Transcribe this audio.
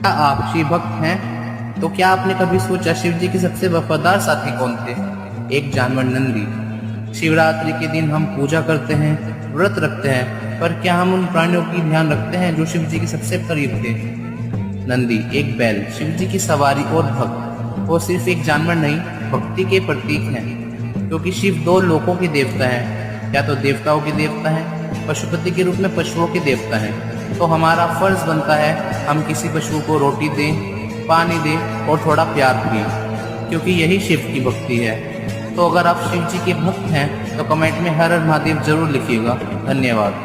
क्या आप शिव भक्त हैं? तो क्या आपने कभी सोचा शिव जी के सबसे वफादार साथी कौन थे? एक जानवर नंदी। शिवरात्रि के दिन हम पूजा करते हैं, व्रत रखते हैं, पर क्या हम उन प्राणियों की ध्यान रखते हैं जो शिव जी के सबसे करीब थे? नंदी। एक बैल शिव जी की सवारी और भक्त। वो सिर्फ एक जानवर नहीं, भक्ति के प्रतीक हैं, क्योंकि शिव दो लोकों के देवता हैं। या तो देवताओं के देवता हैं, पशुपति के रूप में पशुओं के देवता हैं। तो हमारा फर्ज बनता है हम किसी पशु को रोटी दें, पानी दें और थोड़ा प्यार भी, क्योंकि यही शिव की भक्ति है। तो अगर आप शिव जी के भक्त हैं तो कमेंट में हर हर महादेव जरूर लिखिएगा। धन्यवाद।